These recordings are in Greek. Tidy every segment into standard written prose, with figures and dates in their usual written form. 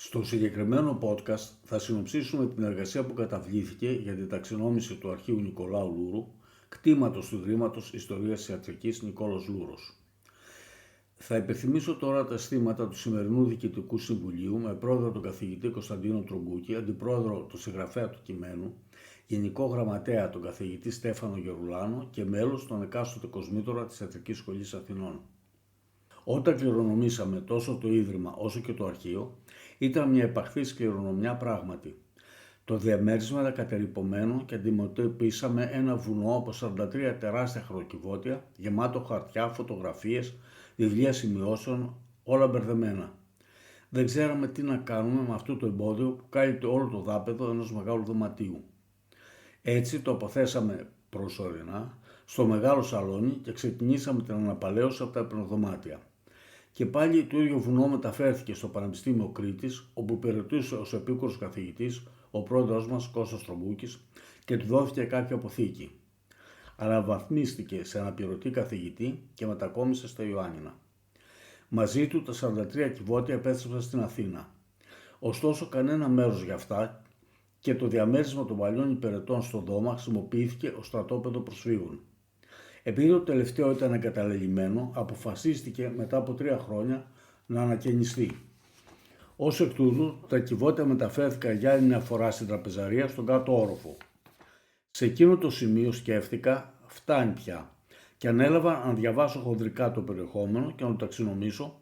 Στο συγκεκριμένο podcast θα συνοψίσουμε την εργασία που καταβλήθηκε για την ταξινόμηση του αρχείου Νικολάου Λούρου, κτήματος του Ιδρύματος Ιστορίας της Ιατρικής Νικόλος Λούρος. Θα υπενθυμίσω τώρα τα αισθήματα του σημερινού Διοικητικού Συμβουλίου με πρόεδρο τον καθηγητή Κωνσταντίνο Τρογκούκη, αντιπρόεδρο τον συγγραφέα του κειμένου, γενικό γραμματέα τον καθηγητή Στέφανο Γερουλάνο και μέλος τον εκάστοτε κοσμήτωρα της Ιατρικής Σχολής Αθηνών. Όταν κληρονομήσαμε τόσο το Ίδρυμα όσο και το αρχείο, ήταν μια επαχθής κληρονομιά πράγματι. Το διαμέρισμα ήταν κατερρυπωμένο και αντιμετωπίσαμε ένα βουνό από 43 τεράστια χρονοκιβώτια, γεμάτο χαρτιά, φωτογραφίες, βιβλία σημειώσεων, όλα μπερδεμένα. Δεν ξέραμε τι να κάνουμε με αυτό το εμπόδιο που κάλυπτε όλο το δάπεδο ενός μεγάλου δωματίου. Έτσι το αποθέσαμε προσωρινά στο μεγάλο σαλόνι και ξεκινήσαμε την αναπαλαίωση από τα υπνοδωμάτια. Και πάλι το ίδιο βουνό μεταφέρθηκε στο Πανεπιστήμιο Κρήτης, όπου υπηρετούσε ως επίκουρος καθηγητής ο πρόεδρος μας Κώστας Τρογκούκης και του δόθηκε κάποια αποθήκη. Αναβαθμίστηκε σε αναπληρωτή καθηγητή και μετακόμισε στα Ιωάννινα. Μαζί του τα 43 κυβότια επέστρεψαν στην Αθήνα. Ωστόσο κανένα μέρος για αυτά και το διαμέρισμα των παλιών υπηρετών στο Δώμα χρησιμοποιήθηκε ως στρατόπεδο προσφύγων. Επειδή το τελευταίο ήταν εγκαταλελειμμένο, αποφασίστηκε μετά από 3 χρόνια να ανακαινιστεί. Ως εκ τούτου, τα κυβότια μεταφέρθηκαν για άλλη μια φορά στην τραπεζαρία στον κάτω όροφο. Σε εκείνο το σημείο σκέφτηκα, φτάνει πια, και ανέλαβα να διαβάσω χονδρικά το περιεχόμενο και να το ταξινομήσω,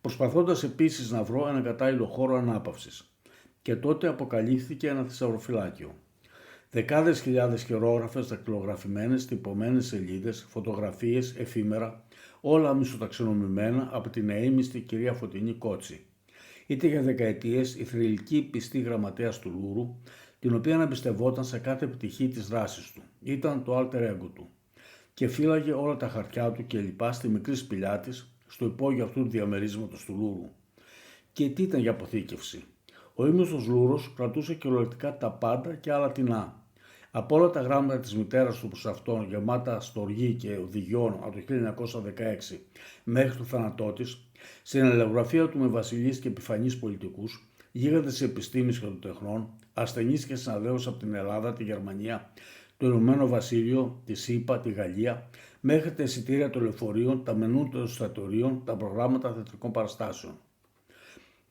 προσπαθώντας επίσης να βρω ένα κατάλληλο χώρο ανάπαυσης. Και τότε αποκαλύφθηκε ένα θησαυροφυλάκιο. Δεκάδες χιλιάδες χειρόγραφες, δακτυλογραφημένες, τυπωμένες σελίδες, φωτογραφίες, εφήμερα, όλα μισοταξινομημένα από την αείμιστη κυρία Φωτεινή Κότση. Είτε για δεκαετίες η θρυλική πιστή γραμματέας του Λούρου, την οποία εμπιστευόταν σε κάθε πτυχή της δράσης του. Ήταν το alter ego του. Και φύλαγε όλα τα χαρτιά του και λοιπά στη μικρή σπηλιά της, στο υπόγειο αυτού του διαμερίσματος του Λούρου. Και τι ήταν για αποθήκευση. Ο ήμιστος Λούρος κρατούσε κυριολεκτικά τα πάντα και άλλα τεινά. Από όλα τα γράμματα της μητέρας του προς αυτόν, γεμάτα στοργή και οδηγιών από το 1916 μέχρι το θάνατό της, στην αλληλογραφία του με βασιλείς και επιφανείς πολιτικούς, γίγαντες επιστήμης και των τεχνών, ασθενείς και συναδέλφους από την Ελλάδα, τη Γερμανία, το Ηνωμένο Βασίλειο, τη ΣΥΠΑ, τη Γαλλία, μέχρι τα εισιτήρια των λεωφορείων, τα μενού των εστιατορίων, τα προγράμματα θεατρικών παραστάσεων.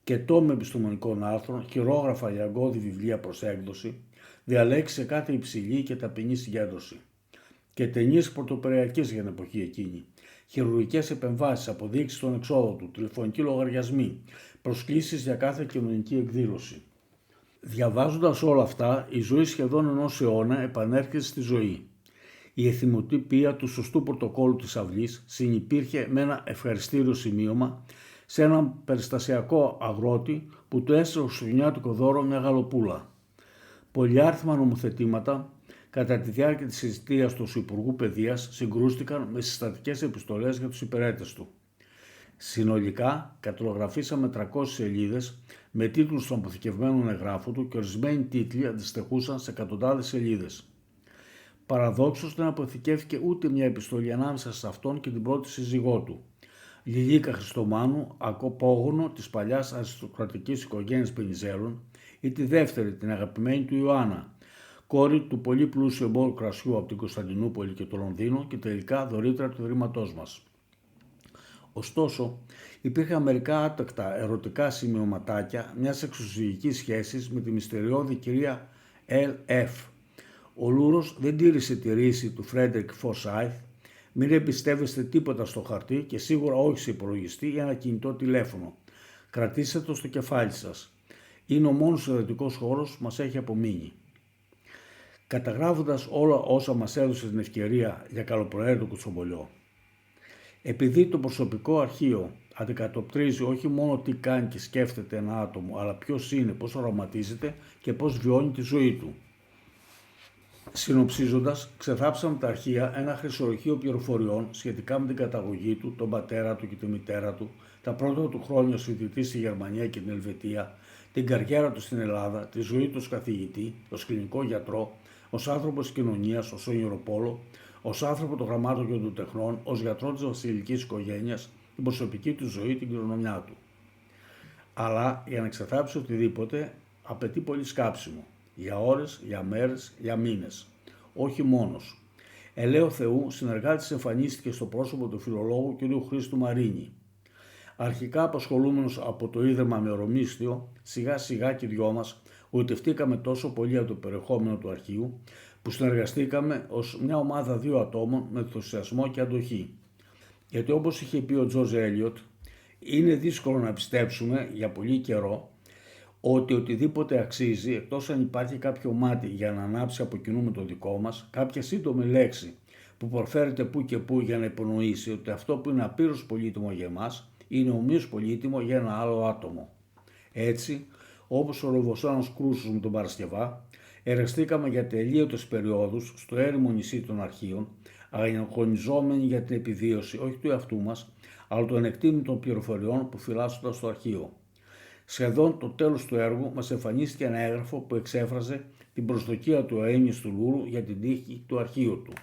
Και τόμοι επιστημονικών άρθρων, χειρόγραφα για αγκώδη βιβλία προς έκδοση, διαλέξει σε κάθε υψηλή και ταπεινή συγκέντρωση. Και ταινίες πρωτοπεριακές για την εποχή εκείνη, χειρουργικές επεμβάσεις, αποδείξεις των εξόδων του, τηλεφωνικοί λογαριασμοί, προσκλήσεις για κάθε κοινωνική εκδήλωση. Διαβάζοντας όλα αυτά, η ζωή σχεδόν ενός αιώνα επανέρχεται στη ζωή. Η εθιμοτυπία του σωστού πρωτοκόλλου της αυλής συνυπήρχε με ένα ευχαριστήριο σημείωμα σε έναν περιστασιακό αγρότη που του έστειλε στο χριστουγεννιάτικο δώρο μια γαλοπούλα. Πολυάριθμα νομοθετήματα κατά τη διάρκεια της συζητίας του Υπουργού Παιδείας συγκρούστηκαν με συστατικές επιστολές για τους υπηρέτες του. Συνολικά κατολογραφήσαμε 300 σελίδες με τίτλους των αποθηκευμένων εγγράφου του και ορισμένοι τίτλοι αντιστοιχούσαν σε εκατοντάδες σελίδες. Παραδόξως δεν αποθηκεύτηκε ούτε μια επιστολή ανάμεσα σε αυτόν και την πρώτη σύζυγό του, Λιλίκα Χριστομάνου, απόγονο της παλιάς αριστοκρατικής οικογένειας Πενιζέλων, ή τη δεύτερη, την αγαπημένη του Ιωάννα, κόρη του πολύ πλούσιου εμπόρου κρασιού από την Κωνσταντινούπολη και το Λονδίνο και τελικά δωρήτρια του Ιδρύματός μας. Ωστόσο, υπήρχαν μερικά άτακτα ερωτικά σημειωματάκια μιας εξωσυγικής σχέσης με τη μυστηριώδη κυρία L.F. Ο Λούρος δεν τήρησε τη ρίση του Φρέντερικ Φορσάιθ. Μην εμπιστεύεστε τίποτα στο χαρτί και σίγουρα όχι σε υπολογιστή ή ένα κινητό τηλέφωνο. Κρατήστε το στο κεφάλι σας. Είναι ο μόνος ιδιωτικός χώρος που μας έχει απομείνει. Καταγράφοντας όλα όσα μας έδωσε την ευκαιρία για καλοπροαίρετο κουτσομπολιό. Επειδή το προσωπικό αρχείο αντικατοπτρίζει όχι μόνο τι κάνει και σκέφτεται ένα άτομο, αλλά ποιος είναι, πώς οραματίζεται και πώς βιώνει τη ζωή του. Συνοψίζοντας, ξεθάψαμε τα αρχεία ένα χρυσορυχείο πληροφοριών σχετικά με την καταγωγή του, τον πατέρα του και τη μητέρα του, τα πρώτα του χρόνια ως φοιτητής στη Γερμανία και την Ελβετία, την καριέρα του στην Ελλάδα, τη ζωή του ως καθηγητή, ως κλινικό γιατρό, ως άνθρωπο της κοινωνίας, ως ονειροπόλο, ως άνθρωπο των γραμμάτων και των τεχνών, ως γιατρό της βασιλικής οικογένειας, την προσωπική του ζωή, την κληρονομιά του. Αλλά για να εξαθάψει οτιδήποτε απαιτεί πολύ σκάψιμο. Για ώρες, για μέρες, για μήνες. Όχι μόνος. Ελέω Θεού, συνεργάτης εμφανίστηκε στο πρόσωπο του φιλολόγου κ. Χρήστου Μαρίνη. Αρχικά απασχολούμενος από το Ίδρυμα με ορομίσθιο, σιγά σιγά και οι δυο μας γοητευτήκαμε τόσο πολύ από το περιεχόμενο του αρχείου, που συνεργαστήκαμε ως μια ομάδα 2 ατόμων με ενθουσιασμό και αντοχή. Γιατί όπως είχε πει ο Τζορτζ Έλιοτ, είναι δύσκολο να πιστέψουμε για πολύ καιρό ότι οτιδήποτε αξίζει, εκτός αν υπάρχει κάποιο μάτι για να ανάψει από κοινού με το δικό μας, κάποια σύντομη λέξη που προφέρεται που και που για να υπονοήσει ότι αυτό που είναι απείρως πολύτιμο για εμάς είναι ομοίως πολύτιμο για ένα άλλο άτομο. Έτσι, όπως ο Ροβοσάνος Κρούσος με τον Παρασκευά, εργαστήκαμε για τελείωτες περιόδους στο έρημο νησί των αρχείων, αγωνιζόμενοι για την επιβίωση όχι του εαυτού μας, αλλά των ανεκτήμητων πληροφοριών που φυλάσσονταν στο αρχείο. Σχεδόν το τέλος του έργου μας εμφανίστηκε ένα έγγραφο που εξέφραζε την προσδοκία του αείμνηστου Λούρου για την τύχη του αρχείου του.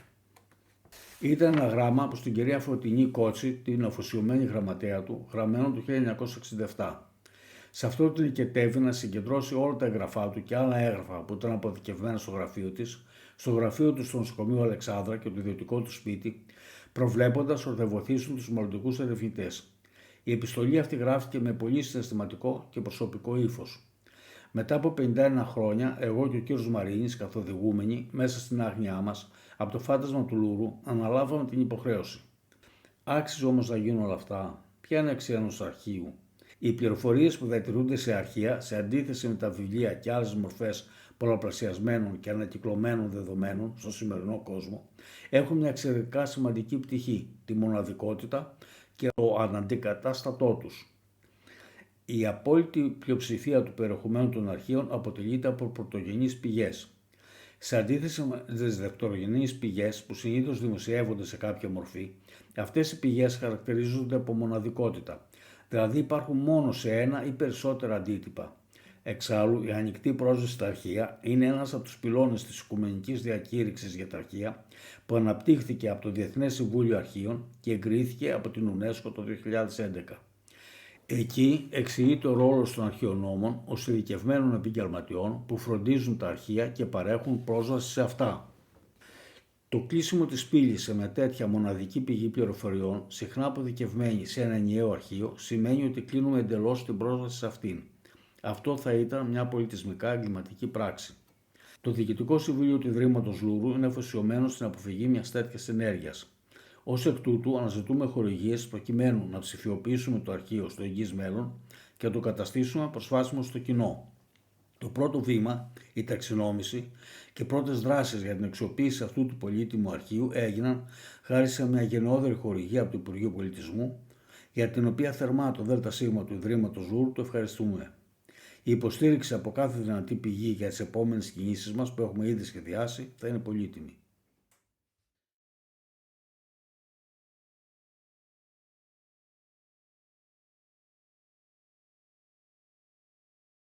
Ήταν ένα γράμμα προς την κυρία Φωτεινή Κότση, την αφοσιωμένη γραμματέα του, γραμμένο το 1967. Σε αυτό την οικετεύει να συγκεντρώσει όλα τα εγγραφά του και άλλα έγγραφα που ήταν αποθηκευμένα στο γραφείο της, στο γραφείο του στο νοσοκομείο Αλεξάνδρα και το ιδιωτικό του σπίτι, προβλέποντας ότι θα βοηθήσουν τους μελλοντικούς ερευνητές. Η επιστολή αυτή γράφτηκε με πολύ συναισθηματικό και προσωπικό ύφος. Μετά από 51 χρόνια, εγώ και ο κύριος Μαρίνης, καθοδηγούμενοι μέσα στην άγνοιά μας από το φάντασμα του Λούρου, αναλάβαμε την υποχρέωση. Άξιζε όμως να γίνουν όλα αυτά. Ποια είναι η αξία ενός αρχείου? Οι πληροφορίες που διατηρούνται σε αρχεία, σε αντίθεση με τα βιβλία και άλλες μορφές πολλαπλασιασμένων και ανακυκλωμένων δεδομένων στον σημερινό κόσμο, έχουν μια εξαιρετικά σημαντική πτυχή, τη μοναδικότητα και το αναντικατάστατό τους. Η απόλυτη πλειοψηφία του περιεχομένου των αρχείων αποτελείται από πρωτογενείς πηγές. Σε αντίθεση με τις δευτερογενείς πηγές που συνήθως δημοσιεύονται σε κάποια μορφή, αυτές οι πηγές χαρακτηρίζονται από μοναδικότητα, δηλαδή υπάρχουν μόνο σε ένα ή περισσότερα αντίτυπα. Εξάλλου, η ανοιχτή πρόσβαση στα αρχεία είναι ένας από τους πυλώνες της Οικουμενικής Διακήρυξης για τα αρχεία που αναπτύχθηκε από το Διεθνές Συμβούλιο Αρχείων και εγκρίθηκε από την UNESCO το 2011. Εκεί εξηγείται ο ρόλος των αρχαιονόμων ως ειδικευμένων επαγγελματιών που φροντίζουν τα αρχεία και παρέχουν πρόσβαση σε αυτά. Το κλείσιμο της πύλης σε μια τέτοια μοναδική πηγή πληροφοριών, συχνά αποδικευμένη σε ένα ενιαίο αρχείο, σημαίνει ότι κλείνουμε εντελώς την πρόσβαση σε αυτήν. Αυτό θα ήταν μια πολιτισμικά εγκληματική πράξη. Το Διοικητικό Συμβούλιο του Ιδρύματος Λούρου είναι αφοσιωμένο στην αποφυγή μιας τέτοιας ενέργειας. Ως εκ τούτου, αναζητούμε χορηγίες προκειμένου να ψηφιοποιήσουμε το αρχείο στο εγγύς μέλλον και να το καταστήσουμε προσβάσιμο στο κοινό. Το πρώτο βήμα, η ταξινόμηση και πρώτες δράσεις για την αξιοποίηση αυτού του πολύτιμου αρχείου έγιναν χάρη σε μια γενναιόδορη χορηγία από το Υπουργείο Πολιτισμού, για την οποία θερμά το ΔΣ του Ιδρύματος Λούρου το ευχαριστούμε. Η υποστήριξη από κάθε δυνατή πηγή για τις επόμενες κινήσεις μας που έχουμε ήδη σχεδιάσει θα είναι πολύτιμη.